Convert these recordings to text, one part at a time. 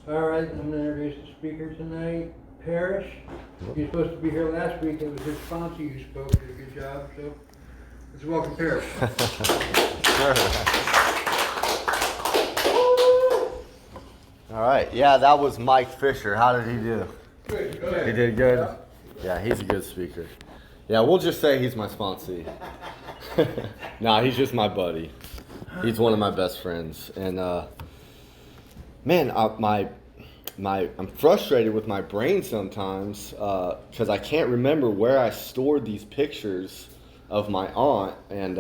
All right, I'm going to introduce the speaker tonight, Parrish. He was supposed to be here last week. It was his sponsor who spoke. Did a good job. So let's welcome Parrish. Sure. All right. Yeah, that was Mike Fisher. How did he do? Good. Go ahead. He did good? Yeah, he's a good speaker. Yeah, we'll just say he's my sponsee. Nah, he's just my buddy. He's one of my best friends. And, man, I'm frustrated with my brain sometimes because I can't remember where I stored these pictures of my aunt. And,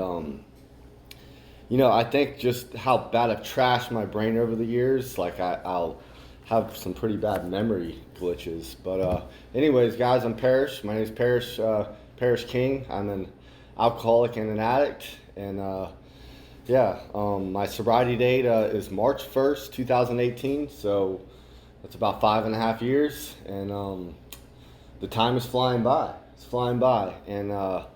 I think just how bad I've trashed my brain over the years. Like, I'll have some pretty bad memory glitches. But anyways, guys, I'm Parrish. My name is Parrish King. I'm an alcoholic and an addict. And, my sobriety date is March 1st, 2018. So that's about 5.5 years. And the time is flying by. It's flying by. And, I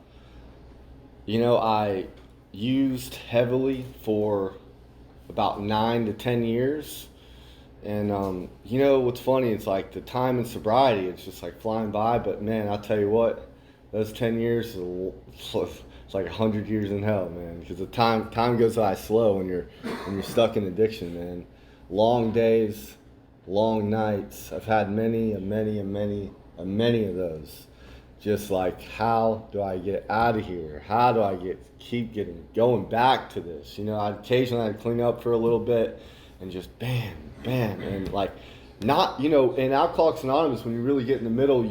used heavily for about 9 to 10 years. And, what's funny, it's like the time in sobriety, it's just like flying by. But, man, I'll tell you what, those 10 years, it's like 100 years in hell, man. Because the time goes by slow when you're stuck in addiction, man. Long days, long nights. I've had many of those. Just like, how do I get out of here? How do I keep going back to this? I'd clean up for a little bit and just bam, and like, not, in Alcoholics Anonymous, when you really get in the middle,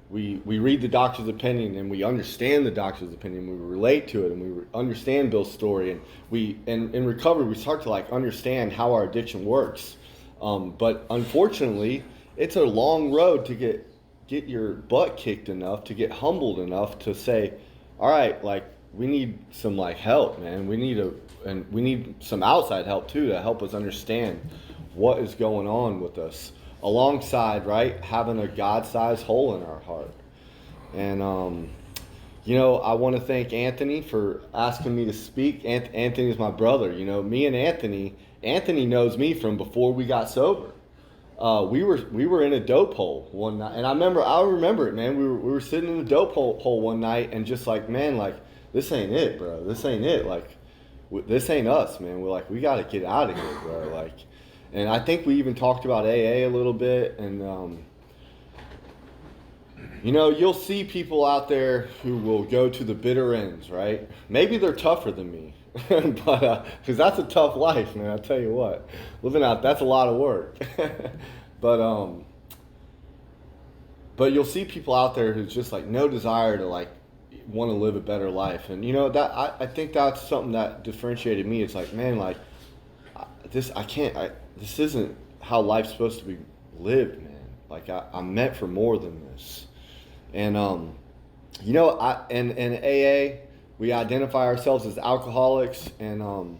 we read the doctor's opinion and we understand the doctor's opinion. We relate to it and we understand Bill's story, and in recovery we start to like understand how our addiction works. But unfortunately, it's a long road to get your butt kicked enough, to get humbled enough to say, all right, like, we need some like help, man. We need some outside help too to help us understand what is going on with us, alongside, right, having a God-sized hole in our heart. And I want to thank Anthony for asking me to speak. Anthony's my brother. Me and Anthony knows me from before we got sober. We were in a dope hole one night, and I remember it, man. We were sitting in a dope hole one night, and just like, man, like, this ain't it, bro. This ain't it. Like, this ain't us, man. We're like, we got to get out of here, bro. Like, and I think we even talked about AA a little bit, and you'll see people out there who will go to the bitter ends, right? Maybe they're tougher than me, but because that's a tough life, man. I'll tell you what, living out, that's a lot of work. But you'll see people out there who's just like no desire to like want to live a better life, and that I think that's something that differentiated me. It's like, man, like, this isn't how life's supposed to be lived, man. Like, I'm meant for more than this. And in AA, we identify ourselves as alcoholics, and AA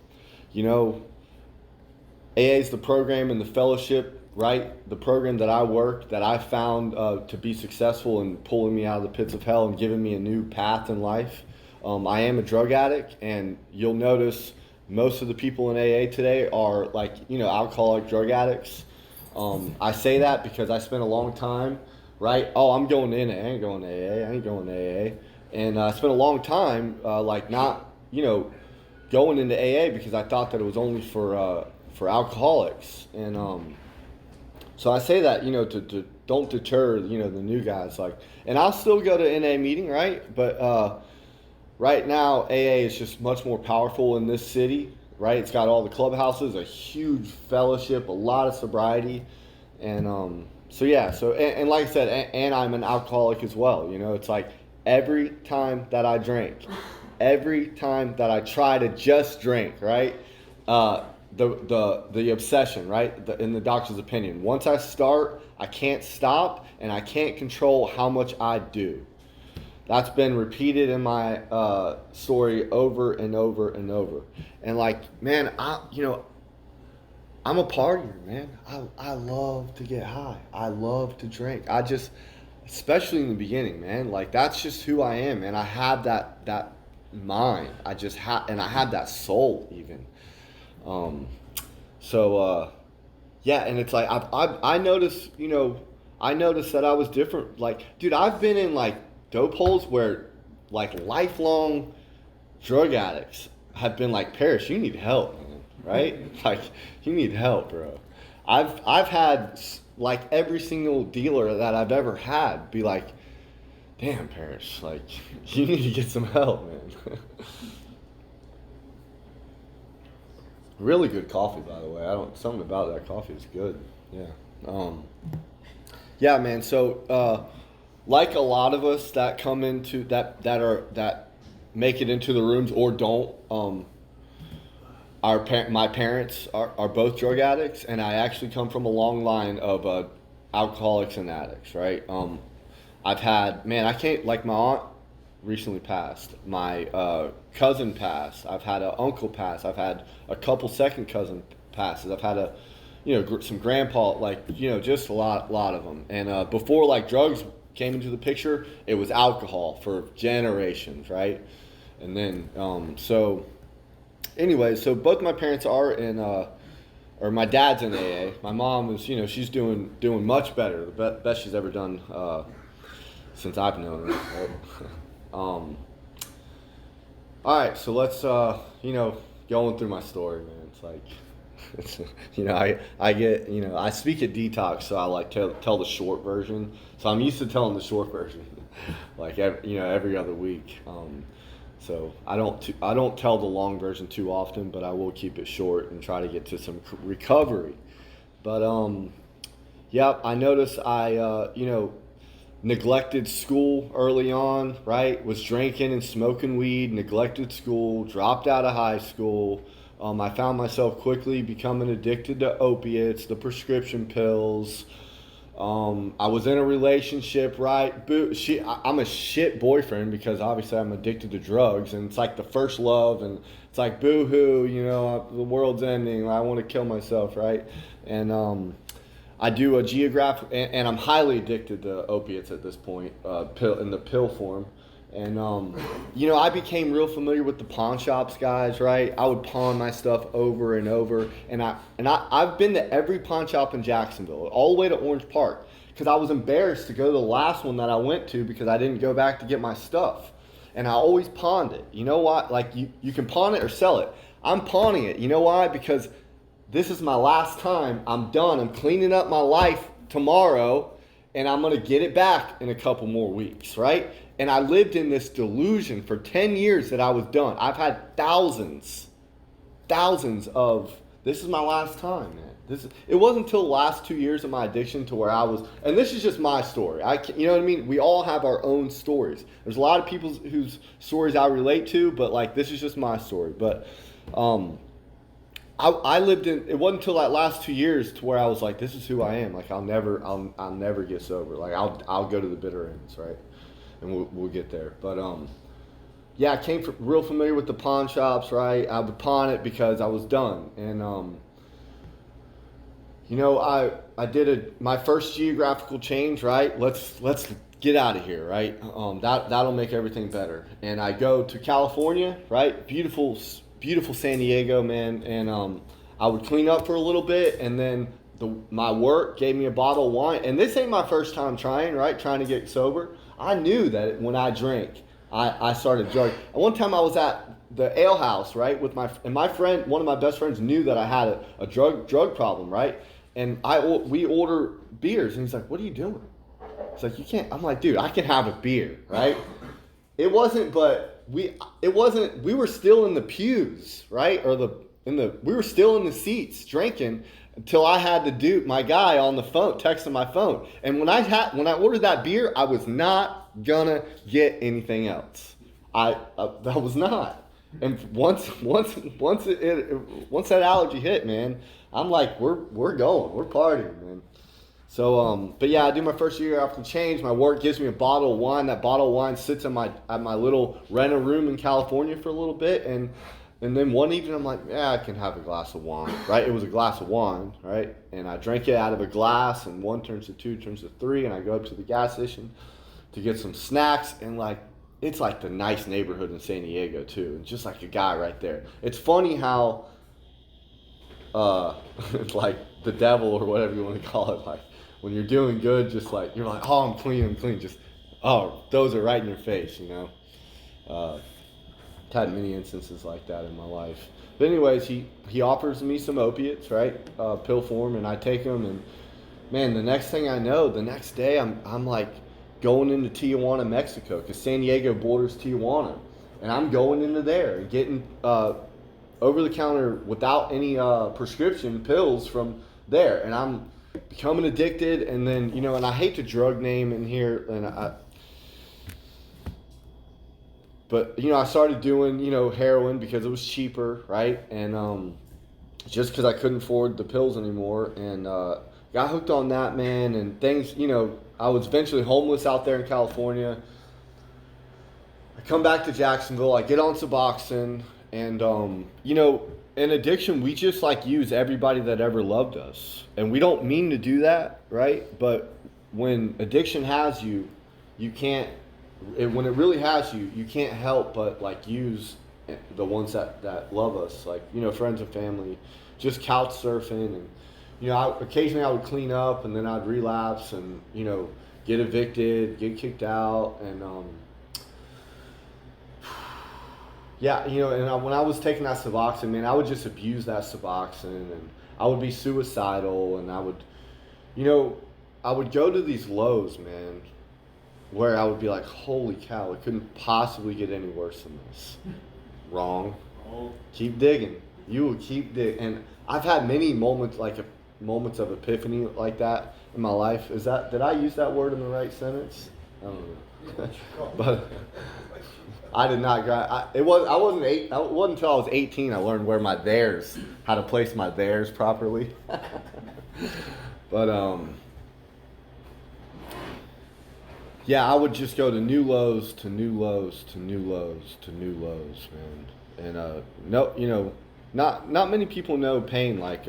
is the program and the fellowship, right? The program that I found to be successful in pulling me out of the pits of hell and giving me a new path in life. I am a drug addict, and you'll notice most of the people in AA today are like, alcoholic drug addicts. I say that because I spent a long time, right? Oh, I'm going in. I ain't going to AA. I ain't going to AA. And I spent a long time, not, going into AA because I thought that it was only for alcoholics. And so I say that, to don't deter, the new guys. Like, and I'll still go to NA meeting, right? But right now, AA is just much more powerful in this city, right? It's got all the clubhouses, a huge fellowship, a lot of sobriety. And and like I said, and I'm an alcoholic as well. It's like every time that I drink, every time that I try to just drink, right? The obsession, right? In the doctor's opinion, once I start, I can't stop, and I can't control how much I do. That's been repeated in my story over and over and over. And like, man, I'm a partier, man. I love to get high. I love to drink. Especially in the beginning, man. Like, that's just who I am, and I have that mind. I have that soul even. Yeah, and it's like I noticed, I noticed that I was different. Like, dude, I've been in like dope holes where like lifelong drug addicts have been like, Parrish, you need help, man, right? Like, you need help, bro. I've had like every single dealer that I've ever had be like, damn, Parrish, like you need to get some help, man. Really good coffee, by the way. I don't something about that coffee is good. Yeah. Um, yeah, man. So, like a lot of us that come into that make it into the rooms or don't, my parents are both drug addicts, and I actually come from a long line of alcoholics and addicts, right? I've had, man, I can't, like my aunt recently passed, my cousin passed, I've had an uncle pass, I've had a couple second cousin passes, I've had some grandpa, like, just a lot of them. And before like drugs came into the picture, it was alcohol for generations, right? And then, so anyway, so both my parents are in, or my dad's in AA. My mom is, she's doing much better, the best she's ever done since I've known her. Right? All right, so let's, going through my story, man. It's like, I get, I speak at detox, so I like to tell the short version. So I'm used to telling the short version, like every other week. So I don't tell the long version too often, but I will keep it short and try to get to some recovery. But yeah, I noticed neglected school early on, right? Was drinking and smoking weed, neglected school, dropped out of high school. I found myself quickly becoming addicted to opiates, the prescription pills. I was in a relationship, right? I'm a shit boyfriend because obviously I'm addicted to drugs, and it's like the first love, and it's like boo-hoo, the world's ending, I want to kill myself, right? And I do a geographic, and I'm highly addicted to opiates at this point, in the pill form. And, I became real familiar with the pawn shops guys, right? I would pawn my stuff over and over. And I've been to every pawn shop in Jacksonville, all the way to Orange Park, because I was embarrassed to go to the last one that I went to because I didn't go back to get my stuff. And I always pawned it. You know what? Like, you can pawn it or sell it. I'm pawning it. You know why? Because this is my last time. I'm done. I'm cleaning up my life tomorrow, and I'm going to get it back in a couple more weeks, right? And I lived in this delusion for 10 years that I was done. I've had thousands of, this is my last time, man. It wasn't until the last 2 years of my addiction to where I was, and this is just my story. You know what I mean? We all have our own stories. There's a lot of people whose stories I relate to, but like, this is just my story. But, I lived in, it wasn't until that last 2 years to where I was like, this is who I am. Like, I'll never get sober. Like, I'll go to the bitter ends, right? And we'll get there. But, yeah, I came real familiar with the pawn shops, right? I would pawn it because I was done. And, I did my first geographical change, right? Let's get out of here, right? That'll make everything better. And I go to California, right? Beautiful San Diego, man. And I would clean up for a little bit, and then my work gave me a bottle of wine. And this ain't my first time trying to get sober. I knew that when I drank, I started drugging. And one time I was at the ale house, right, with my friend, one of my best friends knew that I had a drug problem, right? And we order beers, and he's like, "What are you doing?" It's like, "You can't." I'm like, "Dude, I can have a beer, right?" We were still in the pews, right? We were still in the seats drinking until I had my guy on the phone, texting my phone. And when I ordered that beer, I was not gonna get anything else. I was not. And once that allergy hit, man, I'm like, we're partying, man. So, but yeah, I do my first year after change. My work gives me a bottle of wine. That bottle of wine sits at my little rent a room in California for a little bit, and then one evening I'm like, yeah, I can have a glass of wine, right? It was a glass of wine, right? And I drank it out of a glass, and 1 turns to 2, turns to 3, and I go up to the gas station to get some snacks, and like, it's like the nice neighborhood in San Diego too, and just like a guy right there. It's funny how like the devil or whatever you want to call it. Like when you're doing good, just like you're like, oh, I'm clean, just those are right in your face, you know. Had many instances like that in my life. But anyways, he offers me some opiates, right, pill form, and I take them, and man, the next thing I know, the next day I'm like going into Tijuana, Mexico, because San Diego borders Tijuana, and I'm going into there and getting over the counter without any prescription pills from there, and I'm becoming addicted. And then, you know, and I hate to drug name in here, but you know, I started doing, you know, heroin because it was cheaper, right? And just because I couldn't afford the pills anymore, and got hooked on that, man. And things, you know, I was eventually homeless out there in California. I come back to Jacksonville, I get on Suboxone, and you know, in addiction, we just like use everybody that ever loved us, and we don't mean to do that, right? But when addiction has you, you can't. When it really has you, you can't help but like use the ones that love us, like, you know, friends and family. Just couch surfing, and you know, occasionally I would clean up, and then I'd relapse, and you know, get evicted, get kicked out, and yeah, you know, and when I was taking that Suboxone, man, I would just abuse that Suboxone, and I would be suicidal, and I would, you know, I would go to these lows, man, where I would be like, holy cow, it couldn't possibly get any worse than this. Wrong. Keep digging. You will keep digging. And I've had many moments, moments of epiphany like that in my life. Did I use that word in the right sentence? I don't know. But I did not. It wasn't until I was 18 I learned where my theirs, how to place my theirs properly. But yeah, I would just go to new lows, to new lows, to new lows, to new lows, man. And no, you know, not many people know pain like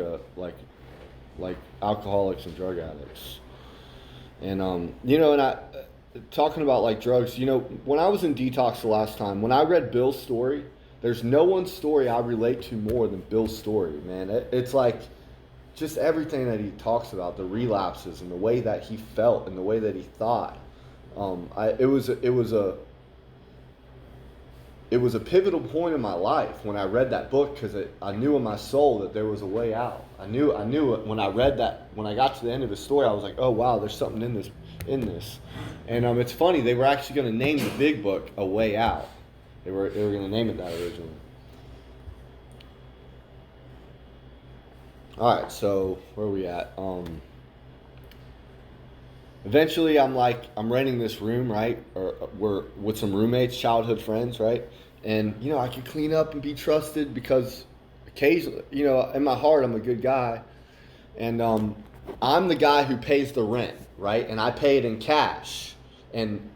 alcoholics and drug addicts. And you know, and talking about like drugs, you know, when I was in detox the last time, when I read Bill's story, there's no one story I relate to more than Bill's story, man. It's like just everything that he talks about, the relapses and the way that he felt and the way that he thought. It was a pivotal point in my life when I read that book, because I knew in my soul that there was a way out. I knew it when I read that. When I got to the end of his story, I was like, oh wow, there's something in this. And it's funny, they were actually going to name the big book A Way Out. They were going to name it that originally. All right, so where are we at? Eventually, I'm renting this room, right? Or we're with some roommates, childhood friends, right? And, you know, I can clean up and be trusted because occasionally, you know, in my heart, I'm a good guy. And I'm the guy who pays the rent, right? And I pay it in cash. And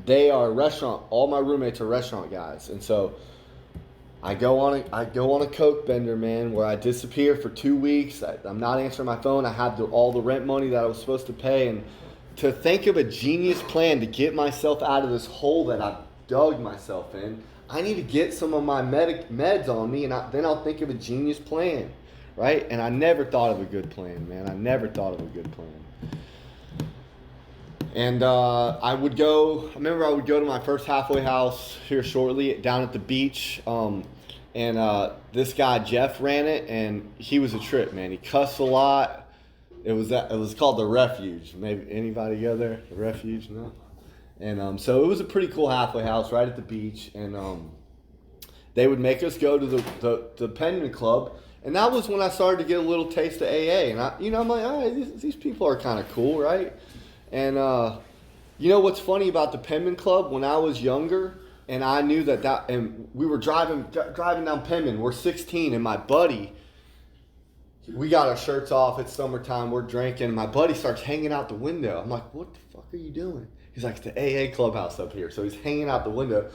they are all my roommates are restaurant guys. And so I go on a coke bender, man, where I disappear for 2 weeks. I'm not answering my phone. I have all the rent money that I was supposed to pay. And to think of a genius plan to get myself out of this hole that I dug myself in, I need to get some of my meds on me, and then I'll think of a genius plan, right? And I never thought of a good plan, man. I never thought of a good plan. And I would go to my first halfway house here shortly, down at the beach. And this guy, Jeff, ran it, and he was a trip, man. He cussed a lot. It was called the Refuge. Maybe anybody go there? The Refuge, no? And so it was a pretty cool halfway house right at the beach, and they would make us go to the Penman Club, and that was when I started to get a little taste of AA. And I'm like, all right, these people are kind of cool, right? And you know what's funny about the Penman Club? When I was younger, and I knew that and we were driving down Penman. We're 16, and my buddy. We got our shirts off, it's summertime, we're drinking. My buddy starts hanging out the window. I'm like, what the fuck are you doing? He's like, it's the AA clubhouse up here. So he's hanging out the window,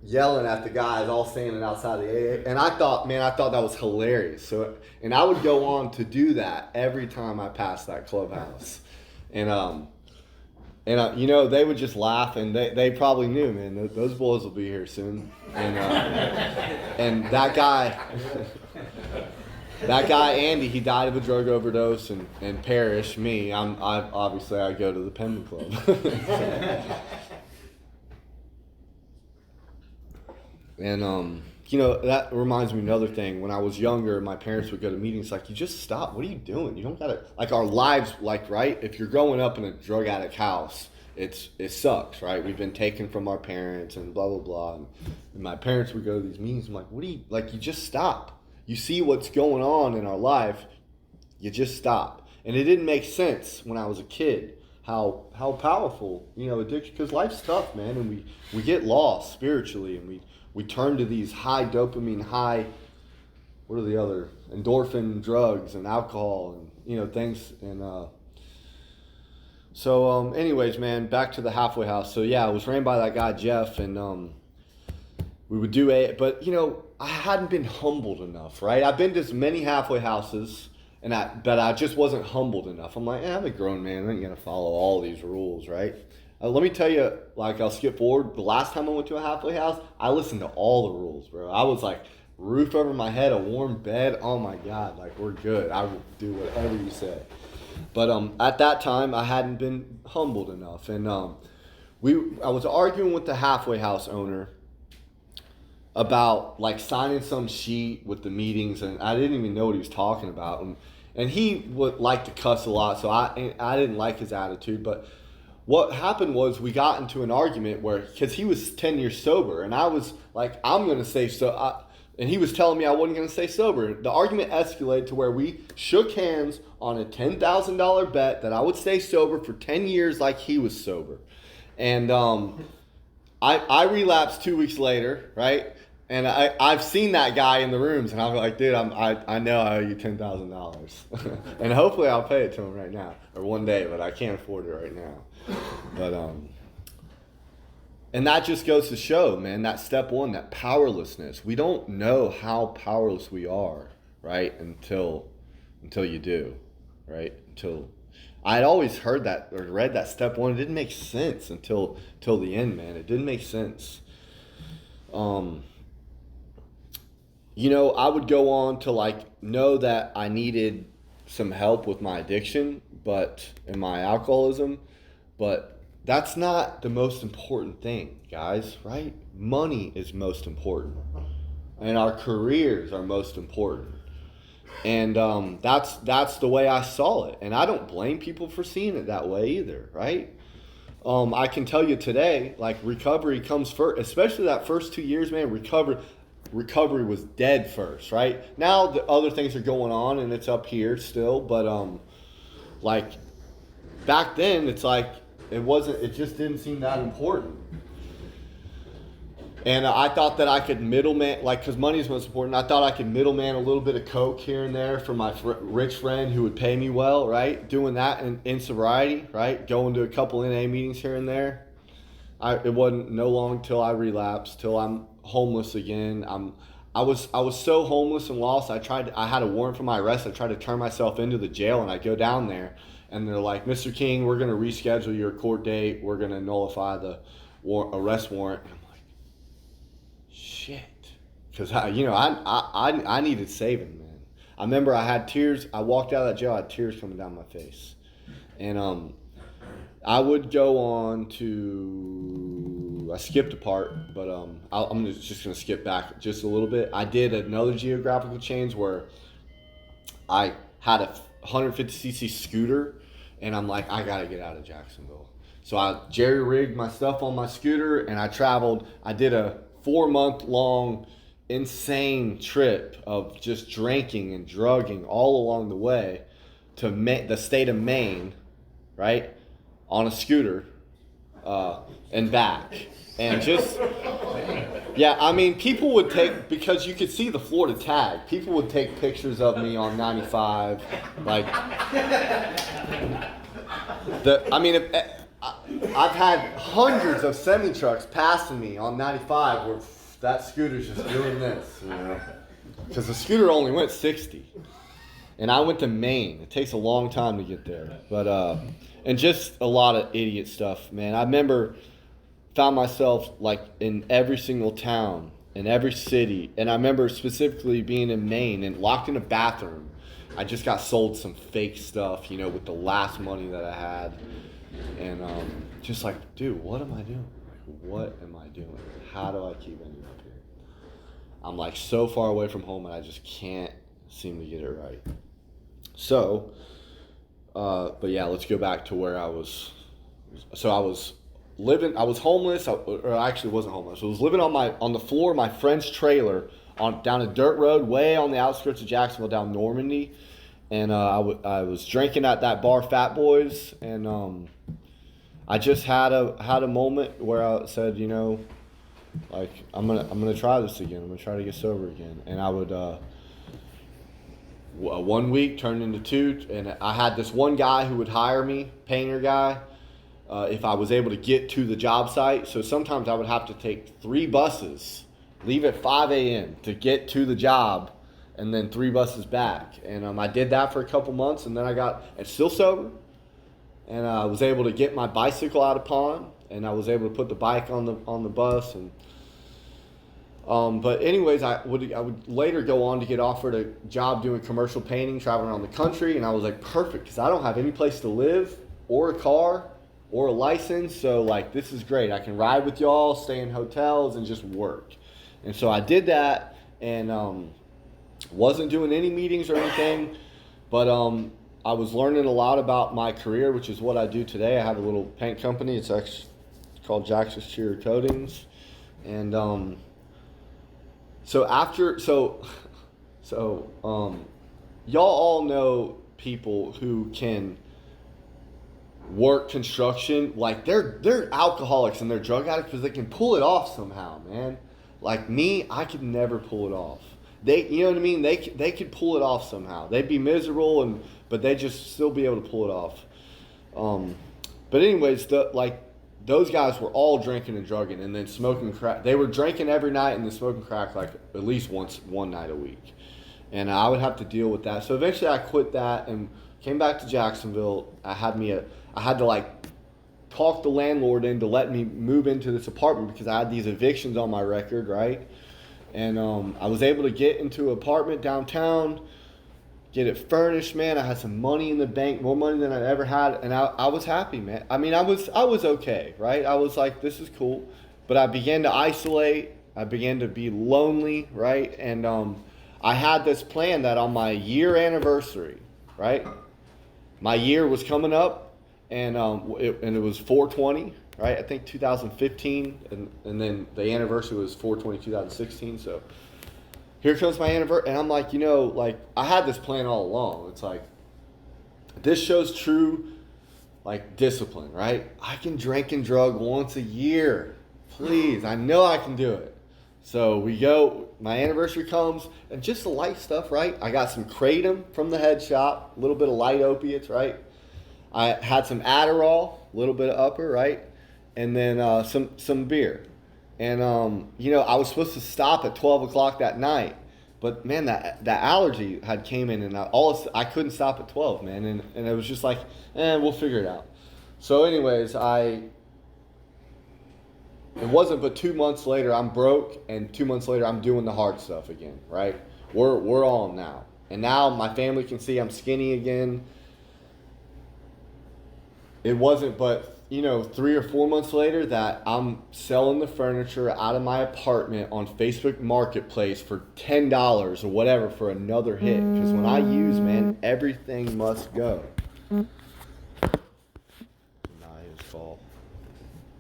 yelling at the guys all standing outside the AA. And I thought that was hilarious. So, and I would go on to do that every time I passed that clubhouse. And you know, they would just laugh, and they probably knew, man, those boys will be here soon. And and that guy... That guy Andy, he died of a drug overdose, and Parrish, me, I go to the Penman Club. And that reminds me of another thing. When I was younger, my parents would go to meetings like, you just stop. What are you doing? You don't gotta, like, our lives, like, right? If you're growing up in a drug addict house, it sucks, right? We've been taken from our parents and blah, blah, blah. And my parents would go to these meetings. I'm like, what do you, like, you just stop. You see what's going on in our life, you just stop. And it didn't make sense when I was a kid how powerful, addiction, because life's tough, man. And we get lost spiritually, and we turn to these high dopamine, what are the other, endorphin drugs and alcohol and, things. And so anyways, man, back to the halfway house. So yeah, I was ran by that guy, Jeff, and we would do but I hadn't been humbled enough, right? I've been to as many halfway houses, but I just wasn't humbled enough. I'm like, I'm a grown man, I ain't gonna follow all these rules, right? Let me tell you, like, I'll skip forward. The last time I went to a halfway house, I listened to all the rules, bro. I was like, roof over my head, a warm bed. Oh my God, like, we're good. I will do whatever you say. But at that time, I hadn't been humbled enough, and I was arguing with the halfway house owner about, like, signing some sheet with the meetings, and I didn't even know what he was talking about, and he would like to cuss a lot, so I didn't like his attitude. But what happened was we got into an argument because he was 10 years sober, and I was like, I'm going to say so. And he was telling me I wasn't going to stay sober. The argument escalated to where we shook hands on a $10,000 bet that I would stay sober for 10 years like he was sober. And I relapsed 2 weeks later, right? And I've seen that guy in the rooms, and I'm like, dude, I know I owe you $10,000. And hopefully I'll pay it to him right now, or one day, but I can't afford it right now. But and that just goes to show, man, that step one, that powerlessness. We don't know how powerless we are, right? Until you do, right? I'd always heard that or read that step one. It didn't make sense until the end, man. It didn't make sense. I would go on to, like, know that I needed some help with my addiction, and my alcoholism, but that's not the most important thing, guys, right? Money is most important, and our careers are most important. And that's the way I saw it. And I don't blame people for seeing it that way either, right? I can tell you today, like, recovery comes first, especially that first 2 years, man. Recovery was dead first, right? Now the other things are going on and it's up here still, but like, back then it's like it just didn't seem that important. And I thought that I could middleman, like, because money is most important. I thought I could middleman a little bit of coke here and there for my rich friend who would pay me well, right? Doing that in sobriety, right? Going to a couple NA meetings here and there. It wasn't no long till I relapsed, till I'm homeless again. I was so homeless and lost. I had a warrant for my arrest. I tried to turn myself into the jail, and I go down there, and they're like, Mr. King, we're going to reschedule your court date. We're going to nullify the arrest warrant. And I'm like, shit. Because I needed saving, man. I remember I had tears. I walked out of that jail, I had tears coming down my face. And I would go on to, I skipped a part, but I'm just going to skip back just a little bit. I did another geographical change where I had a 150cc scooter, and I'm like, I got to get out of Jacksonville. So I jerry-rigged my stuff on my scooter, and I traveled. I did a 4-month-long insane trip of just drinking and drugging all along the way to the state of Maine, right, on a scooter and back. And just, yeah, I mean, people would take, because you could see the Florida tag, people would take pictures of me on 95, like, I've had hundreds of semi-trucks passing me on 95 where that scooter's just doing this, because the scooter only went 60. And I went to Maine. It takes a long time to get there. But, and just a lot of idiot stuff, man. I remember, found myself, like, in every single town in every city. And I remember specifically being in Maine and locked in a bathroom. I just got sold some fake stuff, with the last money that I had. And just like, dude, what am I doing? Like, what am I doing? How do I keep ending up here? I'm like so far away from home and I just can't seem to get it right. So, but yeah, let's go back to where I was. So I was homeless, or I actually wasn't homeless. I was living on the floor of my friend's trailer down a dirt road way on the outskirts of Jacksonville, down Normandy. And I was drinking at that bar, Fat Boys, and I just had a moment where I said, like I'm gonna try this again. I'm gonna try to get sober again. And I would 1 week turned into 2, and I had this one guy who would hire me, painter guy, if I was able to get to the job site. So sometimes I would have to take 3 buses, leave at 5 a.m. to get to the job, and then 3 buses back. And I did that for a couple months, and then I got still sober, and I was able to get my bicycle out of pawn, and I was able to put the bike on the bus. And but anyways, I would later go on to get offered a job doing commercial painting, traveling around the country, and I was like, perfect, because I don't have any place to live or a car or a license, so like this is great. I can ride with y'all, stay in hotels, and just work. And so I did that, and wasn't doing any meetings or anything, but I was learning a lot about my career, which is what I do today. I have a little paint company. It's actually called Jack's Exterior Coatings, and y'all all know people who can work construction, like they're alcoholics and they're drug addicts because they can pull it off somehow, man. Like me, I could never pull it off. You know what I mean? They could pull it off somehow. They'd be miserable, but they'd just still be able to pull it off. But anyways, those guys were all drinking and drugging and then smoking crack. They were drinking every night and then smoking crack like at least one night a week. And I would have to deal with that. So eventually I quit that and came back to Jacksonville. I had to like talk the landlord into letting me move into this apartment because I had these evictions on my record, right? And I was able to get into an apartment downtown, get it furnished, man. I had some money in the bank, more money than I'd ever had, and I was happy, man. I mean, I was okay, right? I was like, this is cool. But I began to isolate. I began to be lonely, right? And I had this plan that on my year anniversary, right? My year was coming up, and it was 4/20, right? I think 2015, and then the anniversary was 4/20/2016. So here comes my anniversary, and I'm like, like I had this plan all along. It's like this shows true, like discipline, right? I can drink and drug once a year, please. I know I can do it. So we go. My anniversary comes, and just the light stuff, right? I got some kratom from the head shop, a little bit of light opiates, right? I had some Adderall, a little bit of upper, right? And then some beer. And, I was supposed to stop at 12 o'clock that night. But, man, that allergy had came in, and I couldn't stop at 12, man. And it was just like, we'll figure it out. So, anyways, it wasn't but 2 months later, I'm broke. And 2 months later, I'm doing the hard stuff again, right? We're on now. And now my family can see I'm skinny again. It wasn't but 3 or 4 months later that I'm selling the furniture out of my apartment on Facebook Marketplace for $10 or whatever for another hit. Because when I use, man, everything must go. Not his fault.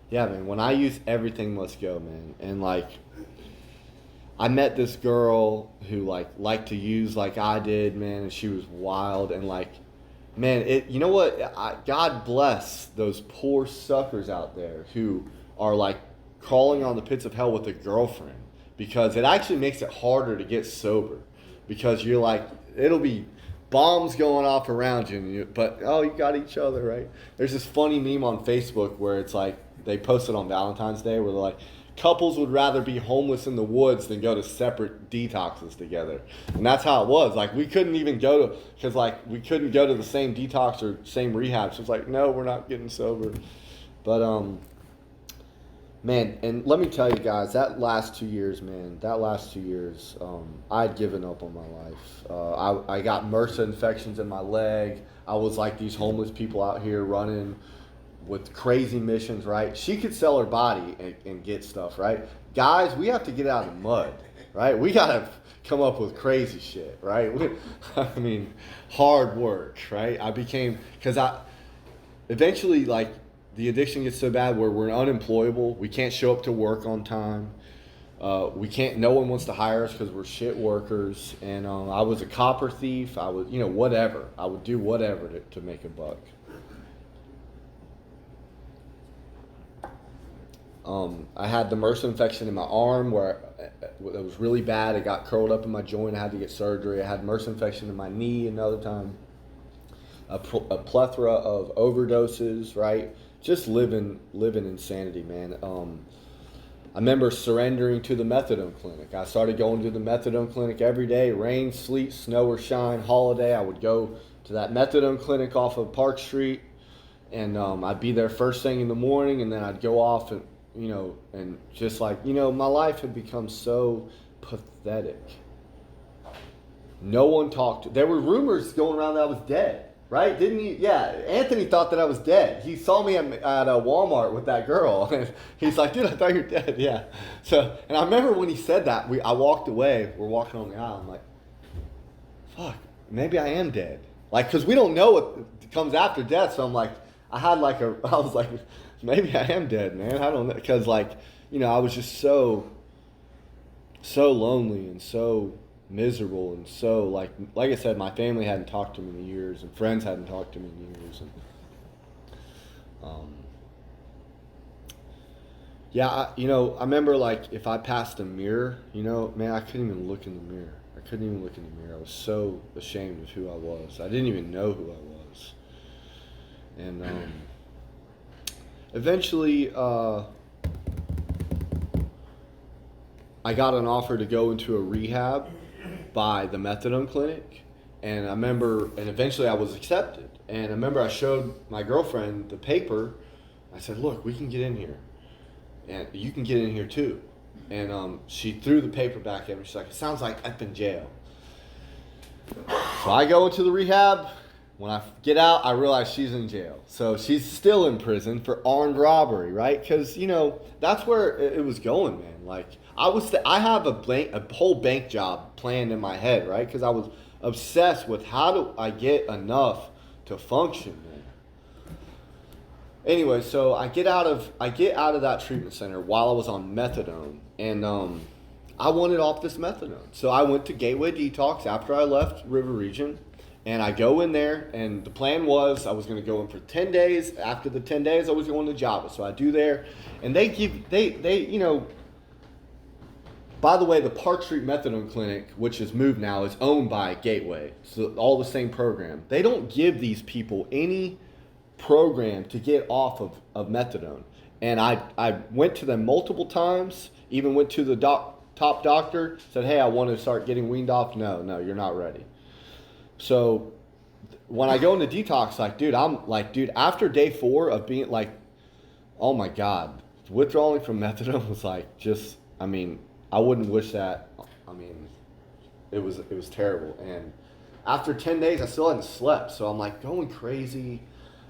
Yeah, man, when I use, everything must go, man. And, I met this girl who, liked to use like I did, man, and she was wild. And, man, you know what? God bless those poor suckers out there who are crawling on the pits of hell with a girlfriend, because it actually makes it harder to get sober, because you're it'll be bombs going off around you, but you got each other, right? There's this funny meme on Facebook where it's they posted on Valentine's Day where they're couples would rather be homeless in the woods than go to separate detoxes together. And that's how it was. We couldn't even go to, we couldn't go to the same detox or same rehab. So it's no, we're not getting sober. But Man, and let me tell you guys, that last 2 years, I'd given up on my life. I got MRSA infections in my leg. I was like these homeless people out here running with crazy missions, right? She could sell her body and get stuff, right? Guys, we have to get out of the mud, right? We got to come up with crazy shit, right? I mean, hard work, right? Eventually, like, the addiction gets so bad where we're unemployable. We can't show up to work on time. No one wants to hire us because we're shit workers. And I was a copper thief. I was, whatever. I would do whatever to make a buck. I had the MRSA infection in my arm where it was really bad. It got curled up in my joint. I had to get surgery. I had MRSA infection in my knee another time. A plethora of overdoses, right? Just living insanity, man. I remember surrendering to the methadone clinic. I started going to the methadone clinic every day, rain, sleet, snow or shine, holiday. I would go to that methadone clinic off of Park Street, and I'd be there first thing in the morning, and then I'd go off and, and just like, my life had become so pathetic. No one talked. There were rumors going around that I was dead. Right? Didn't he? Yeah. Anthony thought that I was dead. He saw me at a Walmart with that girl. And he's like, dude, I thought you were dead. Yeah. So, and I remember when he said that, I walked away. We're walking on the aisle. I'm like, fuck, maybe I am dead. Like, because we don't know what comes after death. So I'm like, I was like, maybe I am dead, man. I don't know. Because, like, I was just so lonely and so miserable, and so like I said, my family hadn't talked to me in years, and friends hadn't talked to me in years, and I remember, like, if I passed a mirror, man, I couldn't even look in the mirror. I was so ashamed of who I was. I didn't even know who I was. And eventually I got an offer to go into a rehab by the methadone clinic, and eventually I was accepted. And I remember I showed my girlfriend the paper. I said, look, we can get in here, and you can get in here too. And she threw the paper back at me. She's like, it sounds like I'm in jail. So I go into the rehab. When I get out, I realize she's in jail. So she's still in prison for armed robbery, right? Because, that's where it was going, man. Like, I have a whole bank job planned in my head, right? Because I was obsessed with how do I get enough to function, man. Anyway, so I get out of that treatment center while I was on methadone, and I wanted off this methadone. So I went to Gateway Detox after I left River Region. And I go in there, and the plan was I was going to go in for 10 days. After the 10 days, I was going to Java. So I do there, and they by the way, the Park Street Methadone Clinic, which is moved now, is owned by Gateway. So all the same program. They don't give these people any program to get off of methadone. And I went to them multiple times, even went to the top doctor, said, hey, I want to start getting weaned off. No, you're not ready. So when I go into detox, dude, after day 4 of being like, oh my God, withdrawing from methadone was like, I wouldn't wish that. It was terrible. And after 10 days, I still hadn't slept. So I'm like going crazy.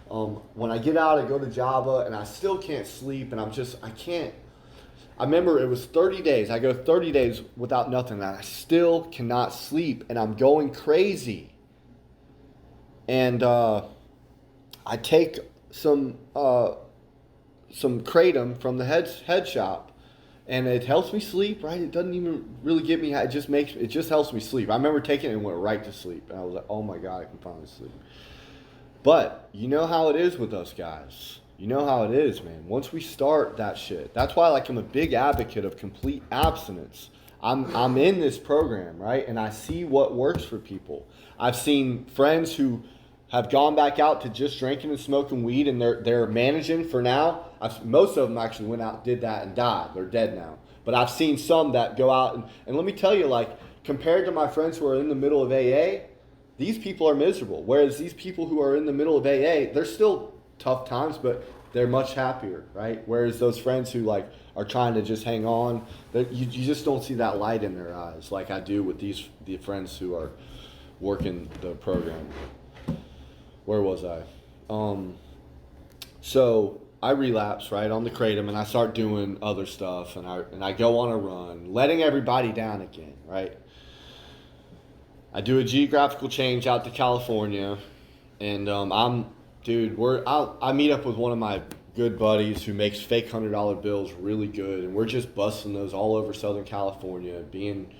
When I get out, I go to Java, and I still can't sleep. And I can't. I remember it was 30 days. I go 30 days without nothing, and I still cannot sleep. And I'm going crazy. And I take some kratom from the head shop, and it helps me sleep. Right? It doesn't even really get me. It just helps me sleep. I remember taking it and went right to sleep, and I was like, oh my God, I can finally sleep. But you know how it is with us guys. You know how it is, man. Once we start that shit, that's why I'm a big advocate of complete abstinence. I'm in this program, right? And I see what works for people. I've seen friends who have gone back out to just drinking and smoking weed, and they're managing for now. Most of them actually went out and did that and died. They're dead now. But I've seen some that go out, and let me tell you, like, compared to my friends who are in the middle of AA, these people are miserable. Whereas these people who are in the middle of AA, they're still tough times, but they're much happier, right? Whereas those friends who like are trying to just hang on, you just don't see that light in their eyes like I do with the friends who are working the program. Where was I? So I relapse, right, on the kratom, and I start doing other stuff, and I go on a run, letting everybody down again, right? I do a geographical change out to California, and I meet up with one of my good buddies who makes fake $100 bills really good, and we're just busting those all over Southern California, being,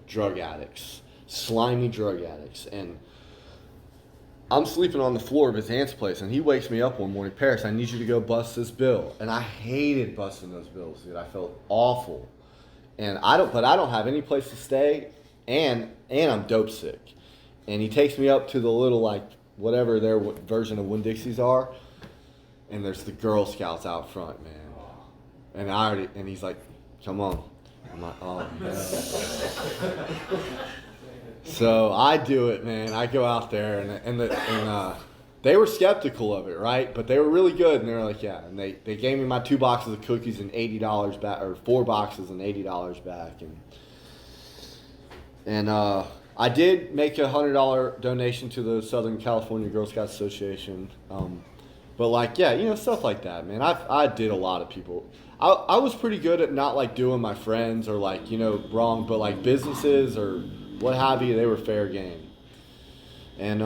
drug addicts, slimy drug addicts, and I'm sleeping on the floor of his aunt's place, and he wakes me up one morning, Parrish, I need you to go bust this bill. And I hated busting those bills, dude. I felt awful. And I don't have any place to stay, and I'm dope sick. And he takes me up to the little, like, whatever their version of Winn-Dixies are, and there's the Girl Scouts out front, man. And he's like, come on. I'm like, oh, man. So I do it, man. I go out there, and they were skeptical of it, right? But they were really good, and they were like, yeah. And they gave me my 2 boxes of cookies and $80 back, or 4 boxes and $80 back, and I did make a $100 donation to the Southern California Girl Scouts Association. But like, yeah, stuff like that, man. I did a lot of people. I was pretty good at not like doing my friends or like, wrong, but like businesses or what have you, they were fair game. And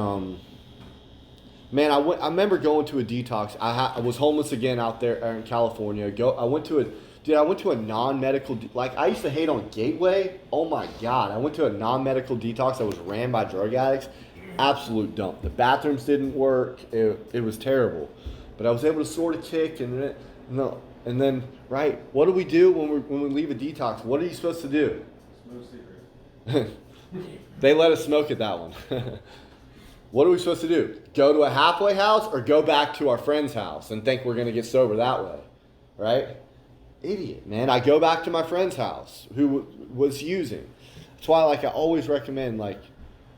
man, I remember going to a detox. I was homeless again out there in California. I went to a non-medical, like I used to hate on Gateway. Oh my God. I went to a non-medical detox that was ran by drug addicts. Absolute dump. The bathrooms didn't work. It was terrible. But I was able to sort of kick and then, right, what do we do when we leave a detox? What are you supposed to do? Smoke cigarettes. They let us smoke at that one. What are we supposed to do? Go to a halfway house or go back to our friend's house and think we're going to get sober that way? Right? Idiot, man. I go back to my friend's house who was using. That's why I always recommend,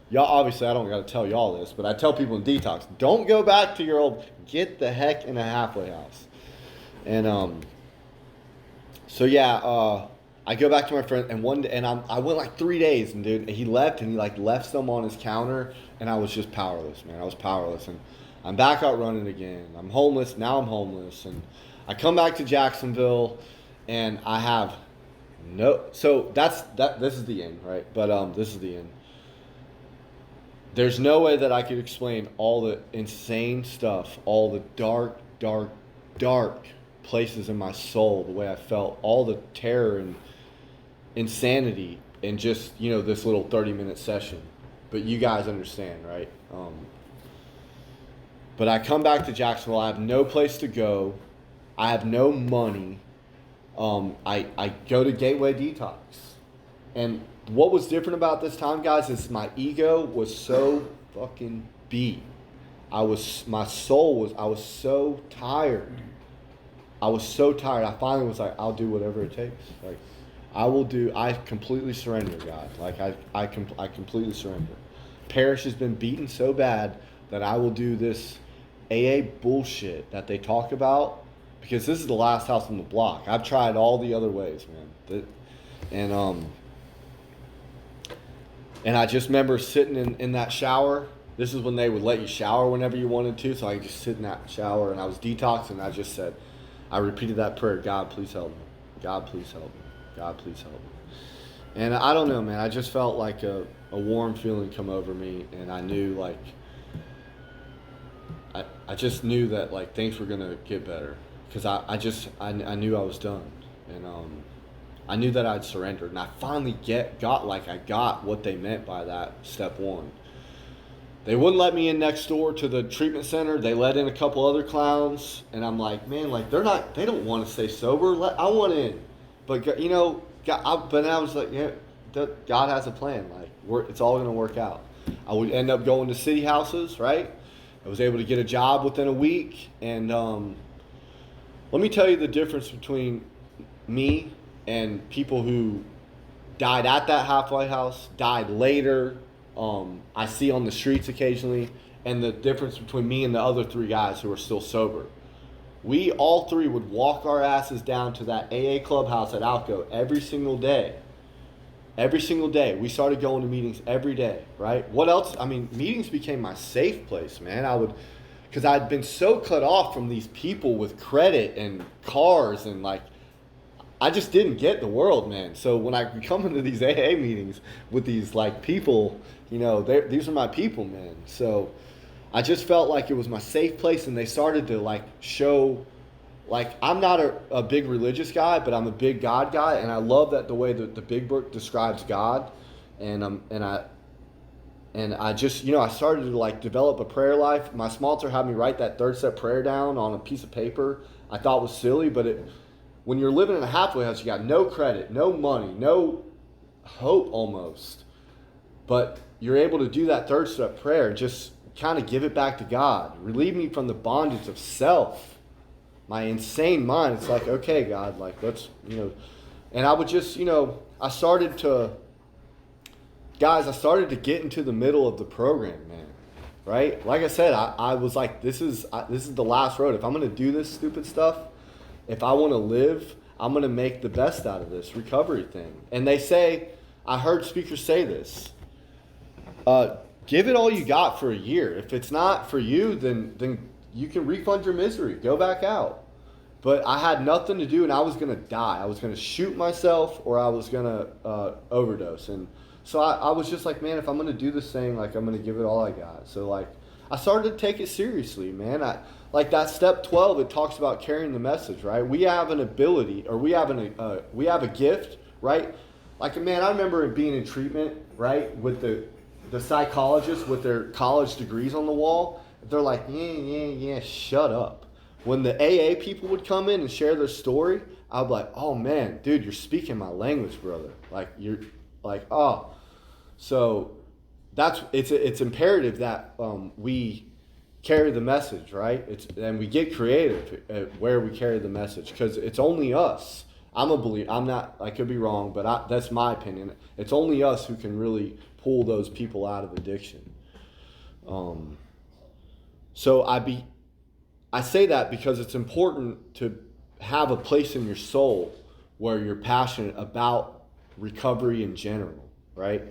y'all, obviously I don't got to tell y'all this, but I tell people in detox, don't go back to your old, get the heck in a halfway house. And so yeah, I go back to my friend, and one day, and I went 3 days, and dude, he left, and he left some on his counter, and I was just powerless, man. I was powerless, and I'm back out running again. I'm homeless, now I'm homeless, and I come back to Jacksonville, and I have so this is the end, right? But this is the end. There's no way that I could explain all the insane stuff, all the dark, dark, dark places in my soul, the way I felt, all the terror and insanity in just, this little 30-minute session. But you guys understand, right? But I come back to Jacksonville. I have no place to go. I have no money. I go to Gateway Detox. And what was different about this time, guys, is my ego was so fucking beat. I was so tired. I was so tired. I finally was like, I'll do whatever it takes. I completely surrender, God. I completely surrender. Parrish has been beaten so bad that I will do this AA bullshit that they talk about, because this is the last house on the block. I've tried all the other ways, man. And I just remember sitting in that shower. This is when they would let you shower whenever you wanted to, so I could just sit in that shower, and I was detoxing, and I just said, I repeated that prayer, God, please help me. God, please help me. God, please help me. And I don't know, man. I just felt like a warm feeling come over me, and I knew, I just knew that, things were going to get better, because I knew I was done, and I knew that I'd surrendered, and I finally got what they meant by that step one. They wouldn't let me in next door to the treatment center. They let in a couple other clowns, and I'm like, man, they don't want to stay sober. I want in, but but I was like, yeah, God has a plan. It's all gonna work out. I would end up going to city houses, right? I was able to get a job within a week, and let me tell you the difference between me and people who died at that halfway house, died later. I see on the streets occasionally, and the difference between me and the other 3 guys who are still sober. We all three would walk our asses down to that AA clubhouse at Alco every single day. Every single day. We started going to meetings every day, right? What else? I mean, meetings became my safe place, man. Because I'd been so cut off from these people with credit and cars and like, I just didn't get the world, man. So when I come into these AA meetings with these like people, you know, these are my people, man. So I just felt like it was my safe place, and they started to like show, like, I'm not a big religious guy, but I'm a big God guy, and I love that the way that the big book describes God, and I just, you know, I started to like develop a prayer life. My sponsor had me write that 3rd step prayer down on a piece of paper. I thought it was silly, but when you're living in a halfway house, you got no credit, no money, no hope almost, but you're able to do that 3rd step prayer, just kind of give it back to God. Relieve me from the bondage of self, my insane mind. It's like, okay, God, like, let's, you know, and I would just, you know, I started to get into the middle of the program, man, right? Like I said, I was like, this is the last road. If I'm going to do this stupid stuff, if I want to live, I'm going to make the best out of this recovery thing. And they say, I heard speakers say this, give it all you got for a year. If it's not for you, then you can refund your misery. Go back out. But I had nothing to do, and I was going to die. I was going to shoot myself, or I was going to overdose. And so I was just like, man, if I'm going to do this thing, like, I'm going to give it all I got. So, like, I started to take it seriously, man. Like that step 12, it talks about carrying the message, right? We have an ability, or we have a gift, right? Like, man, I remember being in treatment, right, with the psychologists with their college degrees on the wall. They're like, yeah, shut up. When the AA people would come in and share their story, I'd be like, oh man, dude, you're speaking my language, brother. Like, you're like, oh. So it's imperative that we carry the message, right? And we get creative at where we carry the message, because it's only us. I'm a believer. I could be wrong, but that's my opinion. It's only us who can really pull those people out of addiction. So I say that because it's important to have a place in your soul where you're passionate about recovery in general, right?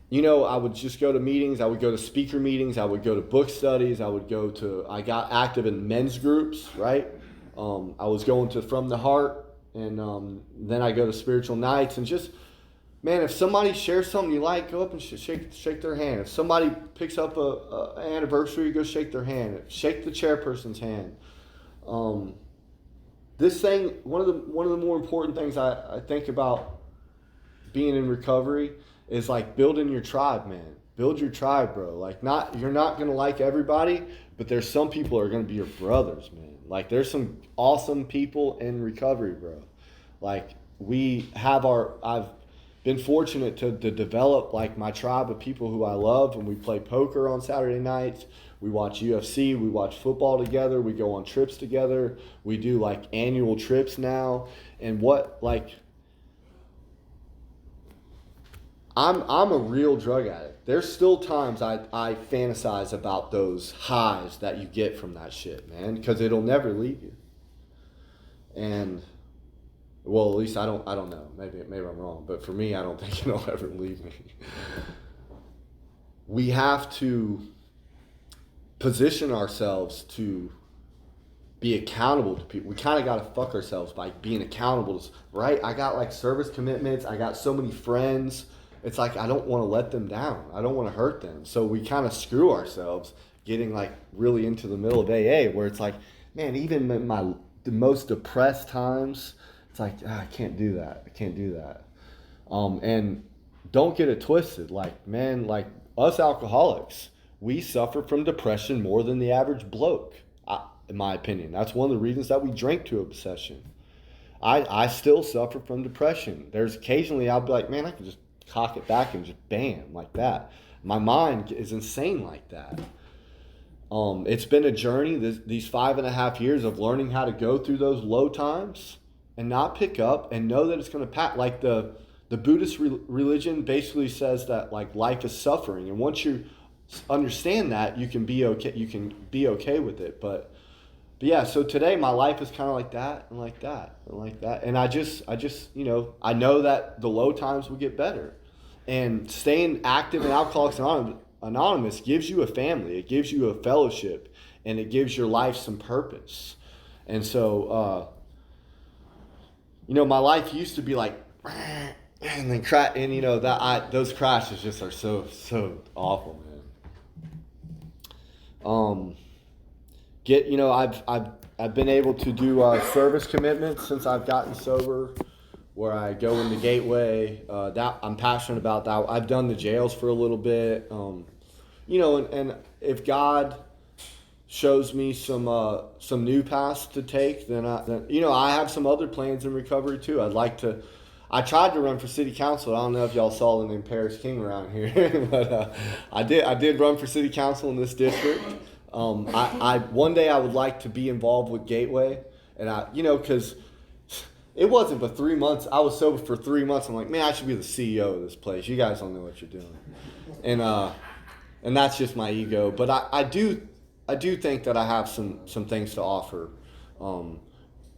You know, I would just go to meetings. I would go to speaker meetings. I would go to book studies. I got active in men's groups, right? I was going to From the Heart, and then I go to spiritual nights, and just, man, if somebody shares something you like, go up and shake their hand. If somebody picks up an anniversary, go shake their hand. Shake the chairperson's hand. This thing, one of the more important things I think about being in recovery is like building your tribe, man. Build your tribe, bro. Like, you're not gonna like everybody, but there's some people who are gonna be your brothers, man. Like, there's some awesome people in recovery, bro. Like, I've been fortunate to develop like my tribe of people who I love, and we play poker on Saturday nights. We watch UFC, we watch football together, we go on trips together. We do like annual trips now. And I'm a real drug addict. There's still times I fantasize about those highs that you get from that shit, man, because it'll never leave you. And well, at least I don't know. Maybe I'm wrong, but for me, I don't think it'll ever leave me. We have to position ourselves to be accountable to people. We kind of got to fuck ourselves by being accountable to, right? I got like service commitments. I got so many friends. It's like, I don't want to let them down. I don't want to hurt them. So we kind of screw ourselves getting like really into the middle of AA, where it's like, man, even in the most depressed times, it's like, I can't do that. I can't do that. And don't get it twisted. Like, man, like us alcoholics, we suffer from depression more than the average bloke, in my opinion. That's one of the reasons that we drink to obsession. I still suffer from depression. There's occasionally I'll be like, man, I can just cock it back and just bam, like that. My mind is insane like that. It's been a journey, these 5.5 years of learning how to go through those low times and not pick up and know that it's going to pass. Like the Buddhist religion basically says that like life is suffering, and once you understand that, you can be okay with it. But but yeah, so today my life is kind of like that and like that and like that. And I just, I know that the low times will get better. And staying active in Alcoholics Anonymous gives you a family, it gives you a fellowship, and it gives your life some purpose. And so, my life used to be like, and then those crashes just are so awful, man. I've been able to do service commitments since I've gotten sober, where I go in the gateway. That I'm passionate about that. I've done the jails for a little bit. And if God shows me some new paths to take, then I have some other plans in recovery too. I tried to run for city council. I don't know if y'all saw the name Parrish King around here, but I did run for city council in this district. I one day I would like to be involved with Gateway, and because it wasn't but 3 months. I was sober for 3 months. I'm like, man, I should be the CEO of this place. You guys don't know what you're doing, and that's just my ego. But I do think that I have some things to offer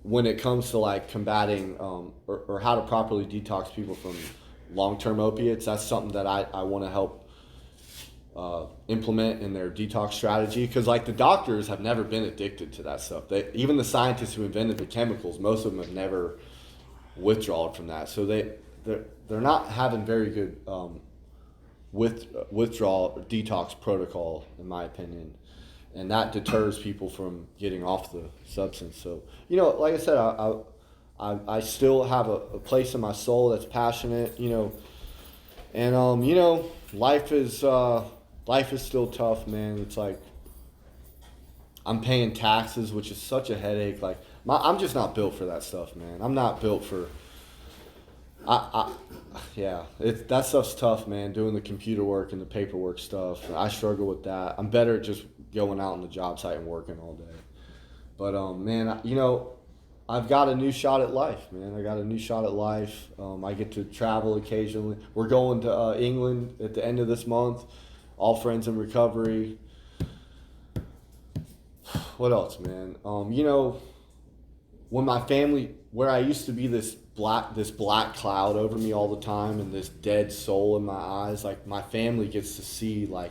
when it comes to like combating or how to properly detox people from long-term opiates. That's something that I want to help implement in their detox strategy, because like the doctors have never been addicted to that stuff. Even the scientists who invented the chemicals, most of them have never withdrawn from that. So they're not having very good withdrawal detox protocol, in my opinion, and that deters people from getting off the substance. So like I said, I still have a place in my soul that's passionate, and life is still tough, man. It's like I'm paying taxes, which is such a headache. Like I'm just not built for that stuff, man. I'm not built for. That stuff's tough, man. Doing the computer work and the paperwork stuff, I struggle with that. I'm better at just going out on the job site and working all day. But man, I've got a new shot at life, man. I got a new shot at life. I get to travel occasionally. We're going to England at the end of this month. All friends in recovery. What else, man? When my family, where I used to be this black cloud over me all the time and this dead soul in my eyes, like my family gets to see, like,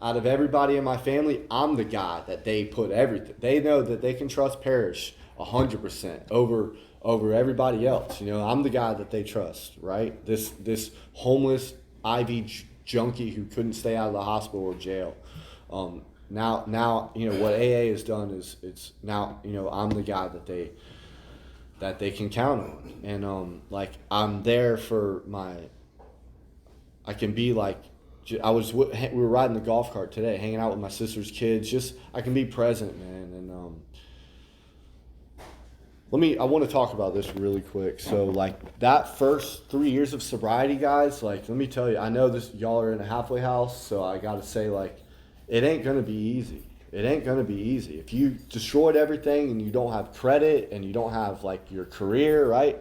out of everybody in my family, I'm the guy that they put everything. They know that they can trust Parrish 100% over everybody else. I'm the guy that they trust, right? This homeless IV junkie who couldn't stay out of the hospital or jail. Now what AA has done is it's now I'm the guy that they can count on, and like I'm there for I can be like. We were riding the golf cart today, hanging out with my sister's kids. Just I can be present, man. And I want to talk about this really quick. So like that first 3 years of sobriety, guys. Like let me tell you, I know y'all are in a halfway house, so I got to say like, it ain't gonna be easy. It ain't gonna be easy. If you destroyed everything and you don't have credit and you don't have like your career, right?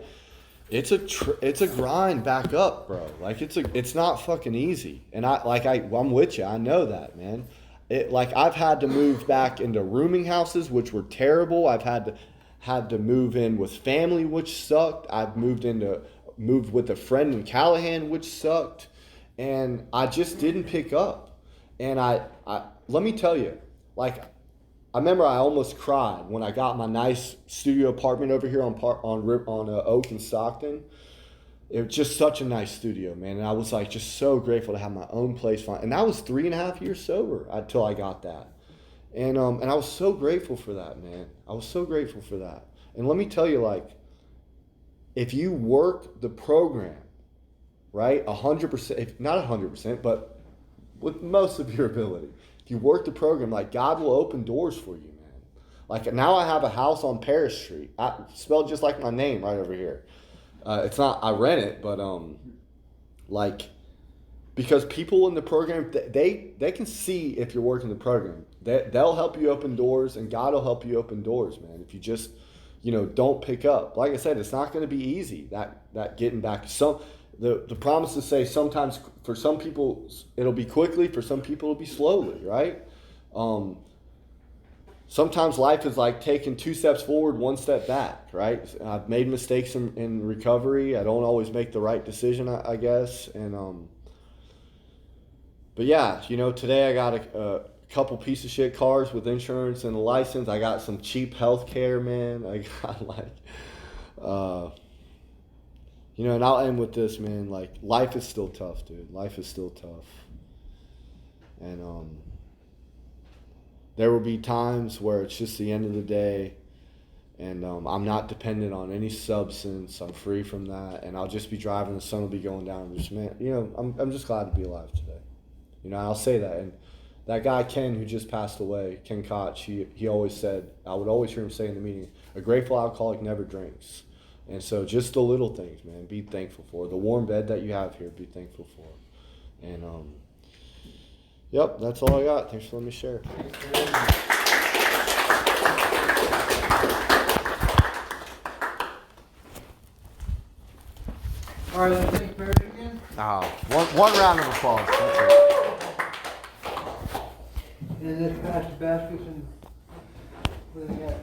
It's a grind back up, bro. Like it's not fucking easy. And I'm with you. I know that, man. I've had to move back into rooming houses, which were terrible. I've had to move in with family, which sucked. I've moved with a friend in Callahan, which sucked. And I just didn't pick up. And I let me tell you, like, I remember I almost cried when I got my nice studio apartment over here on Oak in Stockton. It was just such a nice studio, man. And I was like just so grateful to have my own place. And I was 3.5 years sober until I got that. And I was so grateful for that, man. I was so grateful for that. And let me tell you, like, if you work the program, right, 100%, not 100%, but with most of your ability, if you work the program, like, God will open doors for you, man. Like, now I have a house on Parrish Street, spelled just like my name right over here. It's not, I rent it, but, like, because people in the program, they can see if you're working the program. They'll help you open doors, and God will help you open doors, man. If you just, don't pick up. Like I said, it's not going to be easy, that getting back. The promises say sometimes for some people it'll be quickly, for some people it'll be slowly, right? sometimes life is like taking 2 steps forward, 1 step back, right? I've made mistakes in recovery. I don't always make the right decision, I guess. And but yeah, you know, today I got a couple piece of shit cars with insurance and a license. I got some cheap health care, man. I got like, you know, and I'll end with this, man. Like, life is still tough, dude. Life is still tough. And there will be times where it's just the end of the day, and I'm not dependent on any substance. I'm free from that, and I'll just be driving. The sun will be going down. And just, man, you know, I'm just glad to be alive today. You know, I'll say that. And that guy Ken, who just passed away, Ken Koch, he always said, I would always hear him say in the meeting, a grateful alcoholic never drinks. And so just the little things, man, be thankful for. The warm bed that you have here, be thankful for. And yep, that's all I got. Thanks for letting me share. All right, let's thank Parrish again. One round of applause. That's it. And let's pass the baskets and what do they got?